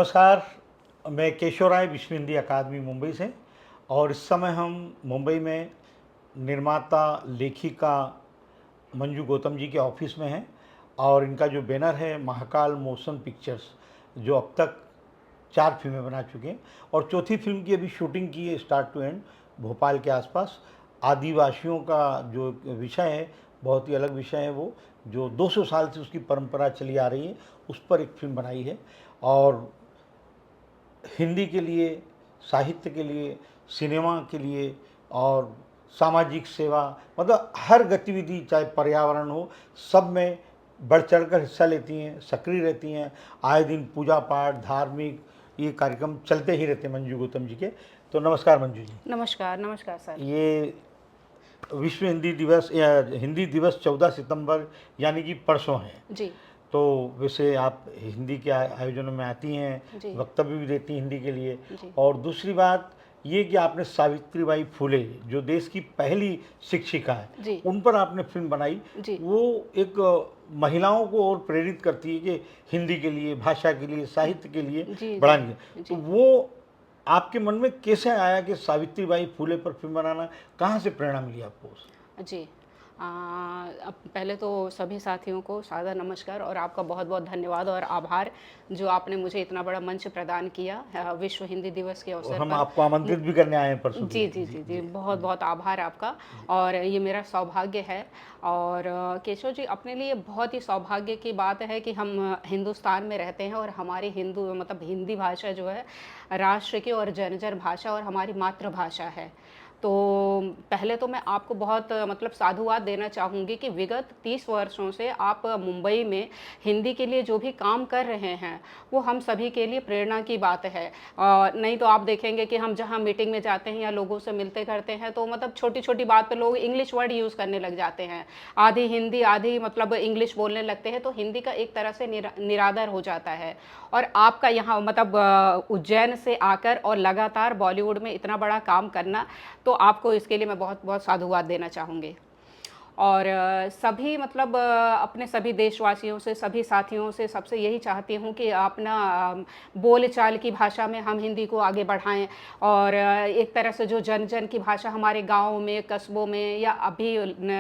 नमस्कार। मैं केशव राय विश्व हिंदी अकादमी मुंबई से, और इस समय हम मुंबई में निर्माता लेखिका मंजू गौतम जी के ऑफिस में हैं। और इनका जो बैनर है महाकाल मोशन पिक्चर्स, जो अब तक 4 फिल्में बना चुके हैं और चौथी फिल्म की अभी शूटिंग की है स्टार्ट टू एंड भोपाल के आसपास। आदिवासियों का जो विषय है बहुत ही अलग विषय है, वो जो 200 साल से उसकी परंपरा चली आ रही है उस पर एक फिल्म बनाई है। और हिंदी के लिए, साहित्य के लिए, सिनेमा के लिए और सामाजिक सेवा, मतलब हर गतिविधि चाहे पर्यावरण हो, सब में बढ़ चढ़कर हिस्सा लेती हैं, सक्रिय रहती हैं। आए दिन पूजा पाठ, धार्मिक ये कार्यक्रम चलते ही रहते हैं मंजू गौतम जी के। तो नमस्कार मंजू जी। नमस्कार, नमस्कार सर। ये विश्व हिंदी दिवस या हिंदी दिवस 14 सितंबर यानी कि परसों है। जी, तो वैसे आप हिंदी के आयोजनों में आती हैं, जी, वक्तव्य भी देती हैं हिंदी के लिए। जी, और दूसरी बात ये कि आपने सावित्रीबाई फुले जो देश की पहली शिक्षिका है, जी, उन पर आपने फिल्म बनाई। जी, वो एक महिलाओं को और प्रेरित करती है कि हिंदी के लिए, भाषा के लिए, साहित्य के लिए जी, जी, बढ़ाएंगे। तो जी, वो आपके मन में कैसे आया कि सावित्रीबाई फुले पर फिल्म बनाना, कहाँ से प्रेरणा मिली आपको? जी। अब पहले तो सभी साथियों को सादर नमस्कार और आपका बहुत-बहुत धन्यवाद और आभार, जो आपने मुझे इतना बड़ा मंच प्रदान किया विश्व हिंदी दिवस के और अवसर हम पर। आपको मु आमंत्रित भी करने आए हैं परसों के जी, लिए। जी, जी जी, जी, जी जी बहुत-बहुत आभार आपका। जी। और ये मेरा सौभाग्य है। और केशव जी, अपने लिए बहुत ही सौभाग्य की बात है कि हम हिंदुस्तान में रहते हैं और हमारी हिंदू मतलब हिंदी भाषा जो है राष्ट्र की और जर्जर भाषा और हमारी मातृभाषा है। तो पहले तो मैं आपको बहुत मतलब साधुवाद देना चाहूँगी कि विगत 30 वर्षों से आप मुंबई में हिंदी के लिए जो भी काम कर रहे हैं, वो हम सभी के लिए प्रेरणा की बात है। नहीं तो आप देखेंगे कि हम जहाँ मीटिंग में जाते हैं या लोगों से मिलते करते हैं, तो मतलब छोटी-छोटी बात पे लोग इंग्लिश वर्ड यूज़ करने लग जाते हैं। आधी हिंदी, आधी मतलब इंग्लिश बोलने लगते हैं, तो हिंदी का एक तरह से निरादर हो जाता है। और आपका यहाँ मतलब उज्जैन से आकर और लगातार बॉलीवुड में इतना बड़ा काम करना, तो आपको इसके लिए मैं बहुत-बहुत साधुवाद देना चाहूँगी। और सभी मतलब अपने सभी देशवासियों से, सभी साथियों से, सबसे यही चाहती हूँ कि आप ना बोलचाल की भाषा में हम हिंदी को आगे बढ़ाएँ। और एक तरह से जो जन-जन की भाषा हमारे गाँव में, कस्बों में, या अभी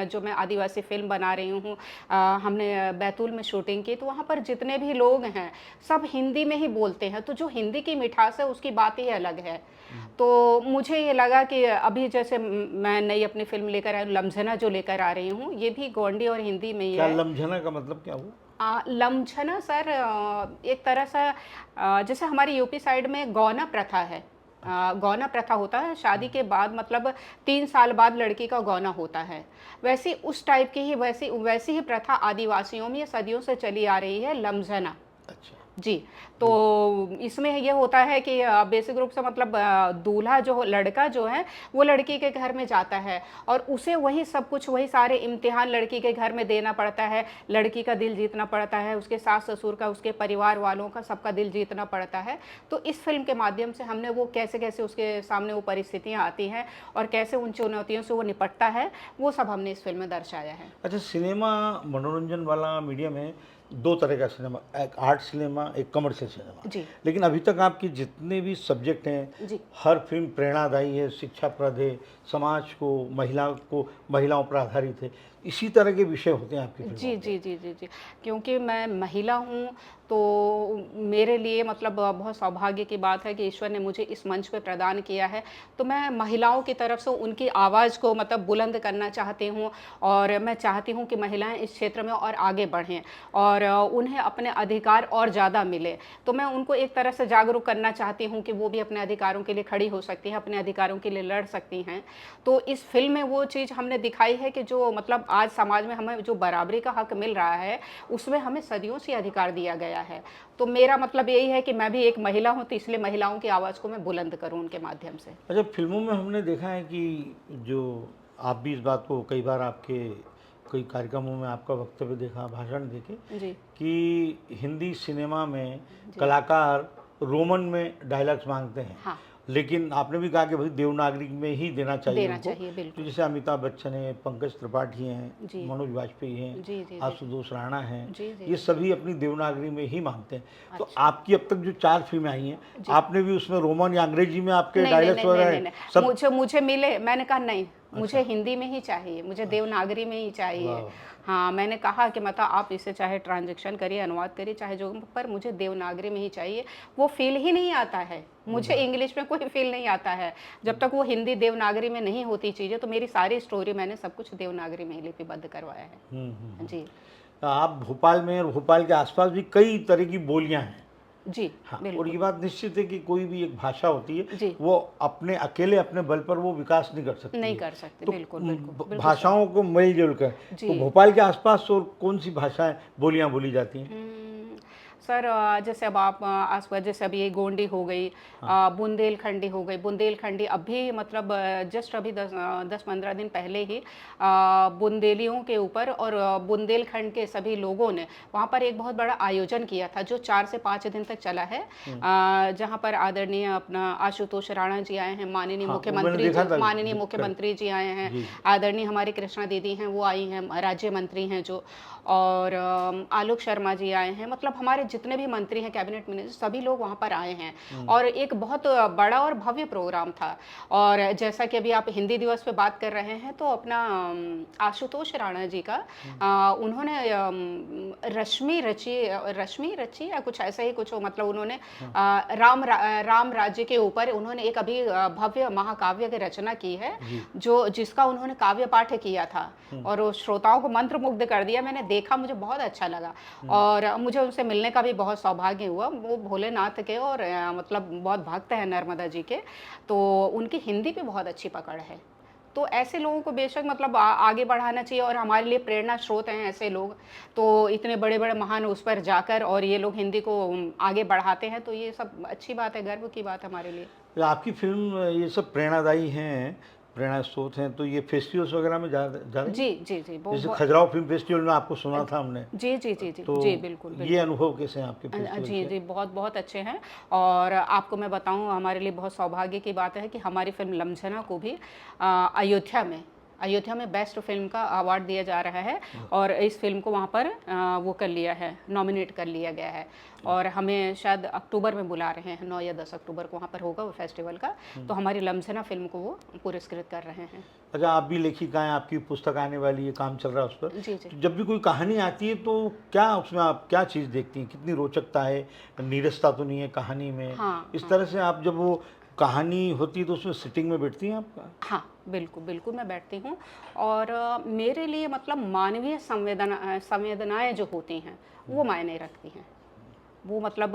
जो मैं आदिवासी फ़िल्म बना रही हूँ, हमने बैतूल में शूटिंग की, तो वहाँ पर जितने भी लोग हैं, सब हिंदी में ही बोलते हैं। तो जो हिंदी की मिठास है, उसकी बात ही अलग है। तो मुझे ये लगा कि अभी जैसे मैं नई अपनी फ़िल्म लेकर आई हूँ, लम्झना जो लेकर आ रही हूँ, ये भी गोंडी और हिंदी में ही क्या है। लम्झना का मतलब क्या हुआ? लम्झना सर एक तरह से जैसे हमारी यूपी साइड में गौना प्रथा है। अच्छा। गौना प्रथा होता है शादी के बाद, मतलब 3 साल बाद लड़की का गौना होता है। वैसी उस टाइप की ही वैसी वैसी ही प्रथा आदिवासियों में ये सदियों से चली आ रही है, लम्झना। अच्छा। जी, तो इसमें ये होता है कि बेसिक रूप से मतलब दूल्हा लड़का जो है, वो लड़की के घर में जाता है और उसे वही सब कुछ, वही सारे इम्तिहान लड़की के घर में देना पड़ता है। लड़की का दिल जीतना पड़ता है, उसके सास-ससुर का, उसके परिवार वालों का, सबका दिल जीतना पड़ता है। तो इस फ़िल्म के माध्यम से हमने वो कैसे-कैसे उसके सामने वो परिस्थितियाँ आती हैं और कैसे उन चुनौतियों से वो निपटता है, वो सब हमने इस फ़िल्म में दर्शाया है। अच्छा, सिनेमा मनोरंजन वाला मीडियम है। 2 तरह का सिनेमा, एक आर्ट सिनेमा, एक कमर्शियल सिनेमा। जी, लेकिन अभी तक आपके जितने भी सब्जेक्ट हैं, जी। हर फिल्म प्रेरणादायी है, शिक्षाप्रद है, समाज को महिलाओं पर आधारित है। इसी तरह के विषय होते हैं आपकी फिल्मों जी, में। जी, जी, जी, जी। क्योंकि मैं महिला हूँ, तो मेरे लिए मतलब बहुत सौभाग्य की बात है कि ईश्वर ने मुझे इस मंच पे प्रदान किया है। तो मैं महिलाओं की तरफ से उनकी आवाज़ को मतलब बुलंद करना चाहती हूँ और मैं चाहती हूँ कि महिलाएँ इस क्षेत्र में और आगे बढ़ें और उन्हें अपने अधिकार और ज़्यादा मिले। तो मैं उनको एक तरह से जागरूक करना चाहती हूँ कि वो भी अपने अधिकारों के लिए खड़ी हो सकती हैं, अपने अधिकारों के लिए लड़ सकती हैं। तो इस फ़िल्म में वो चीज़ हमने दिखाई है कि जो मतलब आज समाज में हमें जो बराबरी का हक मिल रहा है, उसमें हमें सदियों से अधिकार दिया गया है। तो मेरा मतलब यही है कि मैं भी एक महिला हूँ, तो इसलिए महिलाओं की आवाज़ को मैं बुलंद करूँ उनके माध्यम से। अच्छा, फिल्मों में हमने देखा है कि जो आप भी इस बात को कई बार आपके कई कार्यक्रमों में आपका वक्तव्य देखा, भाषण देखे जी, कि हिंदी सिनेमा में जी। कलाकार रोमन में डायलॉग्स मांगते हैं, हाँ, लेकिन आपने भी कहा कि भाई देवनागरी में ही देना चाहिए देना उनको। चाहिए, तो बिल्कुल। जैसे अमिताभ बच्चन हैं, पंकज त्रिपाठी हैं, जी। मनोज वाजपेयी हैं, जी, जी, जी। आशुतोष राणा हैं, जी, जी, ये जी। सभी अपनी देवनागरी में ही मानते हैं। तो अच्छा। आपकी अब तक जो 4 फ़िल्में आई हैं, जी। आपने भी उसमें रोमन या अंग्रेजी में आपके नहीं, नहीं, डायलॉग्स नहीं, नहीं, वगैरह नहीं, नहीं। सब? मुझे मुझे मिले, मैंने कहा नहीं, मुझे अच्छा, हिंदी में ही चाहिए, मुझे अच्छा। देवनागरी में ही वाह, चाहिए। वाह! हाँ, मैंने कहा कि मतलब आप इसे चाहे ट्रांज़ैक्शन करिए, अनुवाद करिए, चाहे जो, पर मुझे देवनागरी में ही चाहिए। वो फ़ील ही नहीं आता है, वो मुझे बात इंग्लिश में कोई फ़ील नहीं आता है। जब तक वो हिंदी देवनागरी में नहीं होती चीज़ें, तो मेरी सारी स्टोरी मैंने सब कुछ देवनागरी में ही लिपिबद्ध करवाया है। हुँ, हुँ, हुँ। जी। आप भोपाल में और भोपाल के आस-पास भी कई तरह की बोलियाँ हैं। जी, हाँ, और ये बिल्कुल। बात निश्चित है कि कोई भी एक भाषा होती है, जी, वो अपने अकेले अपने बल पर वो विकास नहीं कर सकती नहीं है। कर सकते, तो बिल्कुल, बिल्कुल, बिल्कुल सही। भाषाओं को मेल-जोल कर, तो जी। भोपाल के आस-पास और कौन-सी भाषाएँ, बोलियाँ बोली जाती हैं? सर, जैसे अब आप आस-पास जैसे अभी ये गोंडी हो गई, हाँ, बुंदेलखंडी हो गई। बुंदेलखंडी अभी मतलब जस्ट अभी 10-15 दिन पहले ही बुंदेलियों के ऊपर और बुंदेलखंड के सभी लोगों ने वहाँ पर एक बहुत बड़ा आयोजन किया था, जो 4 से 5 दिन तक चला है। हुँ। जहाँ पर आदरणीय अपना आशुतोष राणा जी आए हैं, हाँ, वो मैंने देखा था। माननीय करेक्ट। मुख्यमंत्री जी आए हैं, जी, जी। आदरणीय हमारी कृष्णा दीदी हैं, वो आई हैं, राज्य मंत्री हैं जो, और आलोक शर्मा जी आए हैं, मतलब हमारे जितने भी मंत्री हैं, कैबिनेट मिनिस्टर, सभी लोग वहाँ पर आए हैं। हुँ, और एक बहुत बड़ा और भव्य प्रोग्राम था। और जैसा कि अभी आप हिंदी दिवस पे बात कर रहे हैं, तो अपना आशुतोष राणा जी का हुँ, उन्होंने रश्मि रची या कुछ ऐसा ही कुछ, मतलब उन्होंने हाँ, राम राज्य के ऊपर उन्होंने एक अभी भव्य महाकाव्य की रचना की है, जी। जो जिसका उन्होंने काव्य पाठ किया था। हुँ, और वो श्रोताओं को मंत्रमुग्ध कर दिया। मैंने देखा, मुझे बहुत अच्छा लगा। हुँ। और मुझे उनसे मिलने का भी बहुत सौभाग्य हुआ। वो भोलेनाथ के और मतलब बहुत भक्त हैं नर्मदा जी के, तो उनकी हिंदी पे बहुत अच्छी पकड़ है। तो ऐसे लोगों को बेशक मतलब आगे बढ़ाना चाहिए, और हमारे लिए प्रेरणा स्रोत हैं ऐसे लोग। तो इतने बड़े-बड़े महान उस पर जाकर और ये लोग हिंदी को आगे बढ़ाते हैं, तो ये सब अच्छी बात है, गर्व की बात है हमारे लिए। तो आपकी फ़िल्म ये सब प्रेरणादायी हैं, प्रेरणा स्रोत हैं, तो ये फेस्टिवल्स वगैरह में जा रही हैं? जी, जी, जी। जैसे खजुराहो फ़िल्म फेस्टिवल में आपको सुना था हमने, जी, जी, जी, जी। तो जी, बिल्कुल, ये बिल्कुल। अनुभव कैसे हैं आपके फेस्टिवल जी, के? जी, बहुत-बहुत अच्छे हैं। और आपको मैं बताऊँ, हमारे लिए बहुत सौभाग्य की बात है कि हमारी फ़िल्म लम्झना को भी अयोध्या में बेस्ट फ़िल्म का अवार्ड दिया जा रहा है। वाह! और इस फ़िल्म को वहाँ पर वो कर लिया है, नॉमिनेट कर लिया गया है। और हमें शायद अक्टूबर में बुला रहे हैं, 9 या 10 अक्टूबर को वहाँ पर होगा वो फेस्टिवल का। हुँ। तो हमारी लम्झना फ़िल्म को वो पुरस्कृत कर रहे हैं। अच्छा, आप भी लेखिका हैं, आपकी पुस्तक आने वाली है, काम चल रहा है उस पर। जी, जी। तो जब भी कोई कहानी आती है तो क्या उसमें आप क्या चीज़ देखती हैं? कितनी रोचकता है, नीरसता तो नहीं है कहानी में? हाँ, इस हाँ। तरह से आप जब वो कहानी होती है तो उसमें सिटिंग में बैठती हैं आप? हाँ, बिल्कुल, बिल्कुल मैं बैठती हूँ। और मेरे लिए मतलब मानवीय संवेदनाएँ जो होती हैं, वो मायने रखती हैं। वो मतलब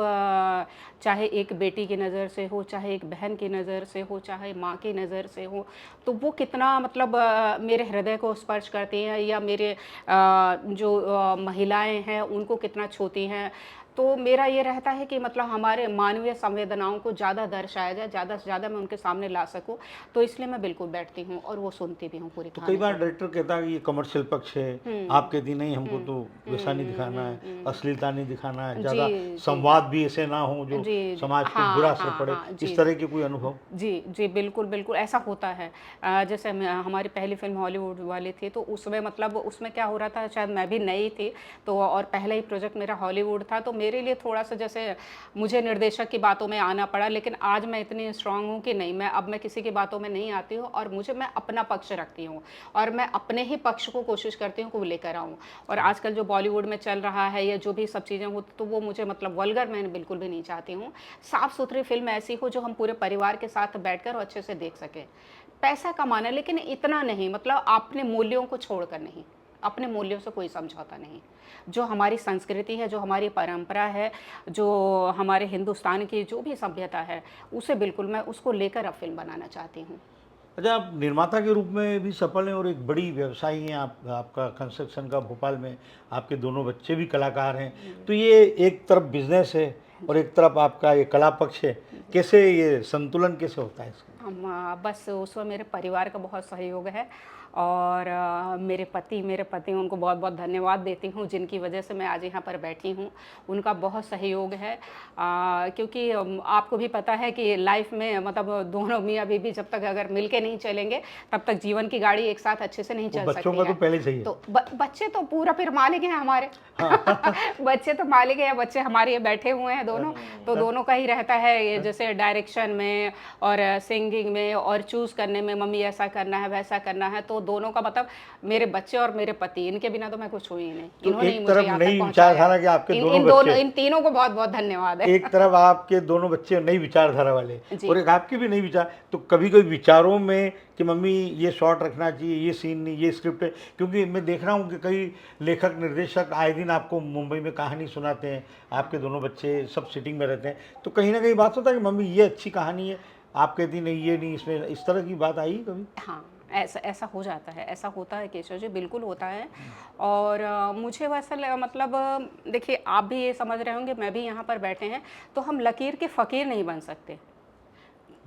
चाहे एक बेटी की नज़र से हो, चाहे एक बहन की नज़र से हो, चाहे माँ की नज़र से हो, तो वो कितना मतलब मेरे हृदय को स्पर्श करती हैं, या मेरे जो महिलाएँ हैं, उनको कितना छूती हैं। तो मेरा ये रहता है कि मतलब हमारे मानवीय संवेदनाओं को ज़्यादा दर्शाया जाए, ज़्यादा से ज़्यादा मैं उनके सामने ला सकूँ, तो इसलिए मैं बिल्कुल बैठती हूँ और वो सुनती भी हूँ पूरी तो कई कहानी बार को। डायरेक्टर कहता है कि ये कमर्शियल पक्ष है, हुँ, आप कहती नहीं हमको हुँ, तो वैसा नहीं दिखाना है, अश्लीलता नहीं दिखाना है, जी, ज़्यादा जी। संवाद भी ऐसे ना हो जो जी, जी। समाज पे बुरा हाँ, असर हाँ, पड़े, हाँ। इस जी, तरह जी। के कोई अनुभव? जी, जी, बिल्कुल, बिल्कुल ऐसा होता है। जैसे हमारी पहली फ़िल्म हॉलीवुड वाली थी, तो उसमें मतलब उसमें क्या हो रहा था, शायद मैं भी नई थी, तो और पहला ही प्रोजेक्ट मेरा हॉलीवुड था, तो मेरे लिए थोड़ा-सा जैसे मुझे निर्देशक की बातों में आना पड़ा, लेकिन आज मैं इतनी स्ट्रॉन्ग हूँ कि नहीं, मैं किसी की बातों में नहीं आती हूँ, और मैं अपना पक्ष रखती हूँ, और मैं अपने ही पक्ष को कोशिश करती हूँ कि वो लेकर आऊँ। और आजकल जो बॉलीवुड में चल रहा है, या जो भी सब चीज़ें हो, तो वो मुझे मतलब वल्गर मैं बिल्कुल भी नहीं चाहती हूँ। साफ-सुथरी फ़िल्म ऐसी हो जो हम पूरे परिवार के साथ बैठकर और अच्छे से देख सकें। पैसा कमाना, लेकिन इतना नहीं, मतलब अपने मूल्यों को छोड़कर नहीं, अपने मूल्यों से कोई समझौता नहीं। जो हमारी संस्कृति है, जो हमारी परंपरा है, जो हमारे हिंदुस्तान की जो भी सभ्यता है, उसे बिल्कुल मैं उसको लेकर अब फ़िल्म बनाना चाहती हूँ। अच्छा, आप निर्माता के रूप में भी सफल हैं और एक बड़ी व्यवसायी हैं आप, आपका कंस्ट्रक्शन का भोपाल में, आपके दोनों बच्चे भी कलाकार हैं। जी, तो ये एक तरफ बिज़नेस है और जी, एक तरफ आपका ये कला पक्ष है, जी। कैसे ये संतुलन कैसे होता है इसका? बस उसमें मेरे परिवार का बहुत सहयोग है और मेरे पति उनको बहुत बहुत धन्यवाद देती हूँ जिनकी वजह से मैं आज यहाँ पर बैठी हूँ। उनका बहुत सहयोग है क्योंकि आपको भी पता है कि लाइफ में मतलब दोनों मियाँ बीवी जब तक अगर मिल के नहीं चलेंगे तब तक जीवन की गाड़ी एक साथ अच्छे से नहीं चल बच्चों सकती का है। तो पहले सही है। तो बच्चे तो पूरा फिर मालिक हैं हमारे। बच्चे तो मालिक हैं, बच्चे हमारे ये बैठे हुए हैं दोनों, तो दोनों का ही रहता है ये, जैसे डायरेक्शन में और सिंगिंग में और चूज करने में, मम्मी ऐसा करना है वैसा करना है, तो दोनों का मतलब मेरे बच्चे और मेरे पति, इनके बिना तो मैं कुछ हुई ही नहीं। तो इन्होंने ही एक मुझे तरफ यहाँ तक नई पहुँचाया विचारधारा है। के आपके इन दोनों इन दोनों बच्चे, इन तीनों को बहुत बहुत धन्यवाद है। एक तरफ आपके दोनों बच्चे नई विचारधारा वाले जी। और एक आपकी भी नई विचार, तो कभी कभी विचारों में कि मम्मी ये शॉट रखना चाहिए, ये सीन नहीं, ये स्क्रिप्ट है, क्योंकि मैं देख रहा हूँ कि कई लेखक निर्देशक आए दिन आपको मुंबई में कहानी सुनाते हैं, आपके दोनों बच्चे सब सिटिंग में रहते हैं, तो कहीं ना कहीं बात होता है कि मम्मी ये अच्छी कहानी है, आप कहती नहीं ये नहीं, इसमें इस तरह की बात आई कभी? हाँ, ऐसा ऐसा हो जाता है, ऐसा होता है केशव जी, बिल्कुल होता है। और मुझे वैसा मतलब देखिए आप भी ये समझ रहे होंगे, मैं भी यहाँ पर बैठे हैं, तो हम लकीर के फ़कीर नहीं बन सकते।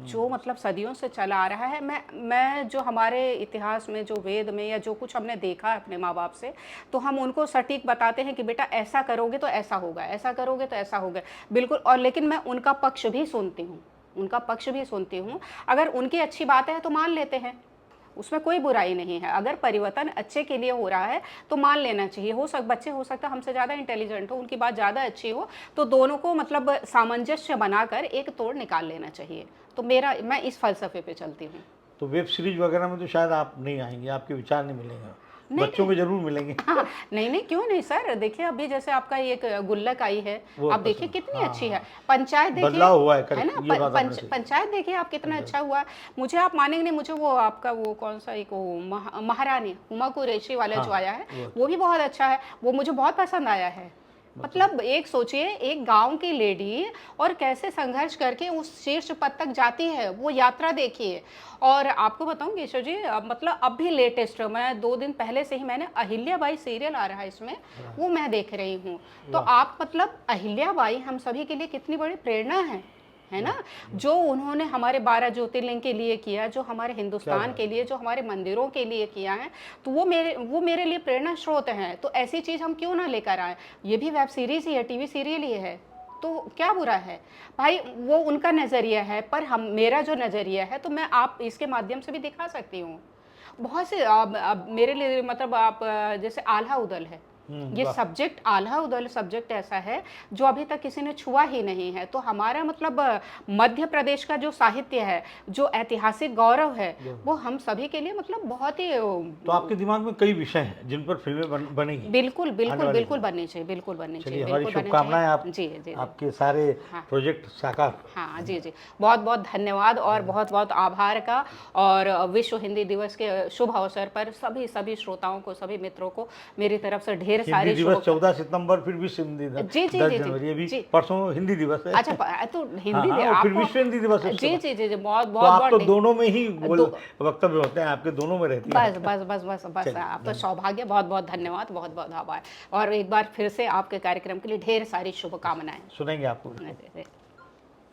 जो मतलब सदियों से चला आ रहा है, मैं जो हमारे इतिहास में, जो वेद में या जो कुछ हमने देखा है अपने माँ बाप से, तो हम उनको सटीक बताते हैं कि बेटा ऐसा करोगे तो ऐसा होगा, ऐसा करोगे तो ऐसा होगा, बिल्कुल। और लेकिन मैं उनका पक्ष भी सुनती हूँ, उनका पक्ष भी सुनती हूँ। अगर उनकी अच्छी बातें हैं तो मान लेते हैं, उसमें कोई बुराई नहीं है। अगर परिवर्तन अच्छे के लिए हो रहा है तो मान लेना चाहिए। बच्चे हो सकता है हमसे ज़्यादा इंटेलिजेंट हो, उनकी बात ज़्यादा अच्छी हो, तो दोनों को मतलब सामंजस्य बनाकर एक तोड़ निकाल लेना चाहिए। तो मैं इस फलसफे पे चलती हूँ। तो वेब सीरीज वगैरह में तो शायद आप नहीं आएंगे, आपके विचार नहीं मिलेंगे, नहीं, बच्चों में जरूर मिलेंगे। हाँ, नहीं, क्यों नहीं सर। देखिए अभी जैसे आपका एक गुल्लक आई है, वो आप देखिए पसंद, कितनी हाँ, अच्छी है। पंचायत देखिए, बदलाव हुआ है, है ना, ये बात आपने सही। पंचायत देखिए आप कितना अच्छा हुआ है। मुझे आप मानेंगे नहीं, मुझे वो आपका वो कौन सा एक वो महारानी हुमा कुरैशी वाला जो हाँ, आया है, वो भी बहुत अच्छा है, वो मुझे बहुत पसंद आया है। मतलब एक सोचिए, एक गांव की लेडी और कैसे संघर्ष करके उस शीर्ष पद तक जाती है, वो यात्रा देखिए। और आपको बताऊं केशव जी, मतलब अब भी लेटेस्ट, मैं 2 दिन पहले से ही मैंने अहिल्याबाई सीरियल आ रहा है इसमें, वो मैं देख रही हूँ। तो आप मतलब अहिल्याबाई हम सभी के लिए कितनी बड़ी प्रेरणा है ना। जो उन्होंने हमारे 12 ज्योतिर्लिंग के लिए किया, जो हमारे हिंदुस्तान के लिए, जो हमारे मंदिरों के लिए किया है, तो वो मेरे लिए प्रेरणा स्रोत हैं। तो ऐसी चीज़ हम क्यों ना लेकर आए। ये भी वेब सीरीज़ ही है, टीवी सीरियल ही है, तो क्या बुरा है भाई। वो उनका नज़रिया है, पर मेरा जो नज़रिया है तो मैं आप इसके माध्यम से भी दिखा सकती हूँ। बहुत से अब मेरे लिए मतलब आप जैसे आल्हा उदल है, ये सब्जेक्ट आल्हा उदल सब्जेक्ट ऐसा है जो अभी तक किसी ने छुआ ही नहीं है। तो हमारा मतलब मध्य प्रदेश का जो साहित्य है, जो ऐतिहासिक गौरव है, वो हम सभी के लिए मतलब बहुत ही तो आपके दिमाग में कई विषय हैं जिन पर फिल्में बनेगी? बिल्कुल बिल्कुल बिल्कुल बननी चाहिए, बिल्कुल बननी चाहिए। चलिए, हमारी बिल्कुल बननी शुभकामनाएं आप चाहिए। जी जी जी। आपके सारे हाँ प्रोजेक्ट साकार। हाँ, जी जी, बहुत बहुत धन्यवाद और बहुत बहुत आभार का। और विश्व हिंदी दिवस के शुभ अवसर पर सभी श्रोताओं को, सभी मित्रों को मेरी तरफ से ढेर हिंदी सारी दिवस 14 सितंबर, फिर विश्व हिंदी दिवस जी जी 10 जी जनवरी, अभी जी। परसों हिंदी दिवस है। अच्छा, तो हिंदी हाँ, और फिर आपको, विश्व हिंदी दिवस है उसके जी बाद। जी जी जी, बहुत तो बहुत आप तो बहुत दोनों में ही दो, वक्तव्य होते हैं, आपके दोनों में रहती बस है। बस बस बस बस चलिए, आपका सौभाग्य। बहुत बहुत धन्यवाद, बहुत बहुत आभार। और एक बार फिर से आपके कार्यक्रम के लिए ढेर सारी शुभकामनाएं। सुनेंगे आपको।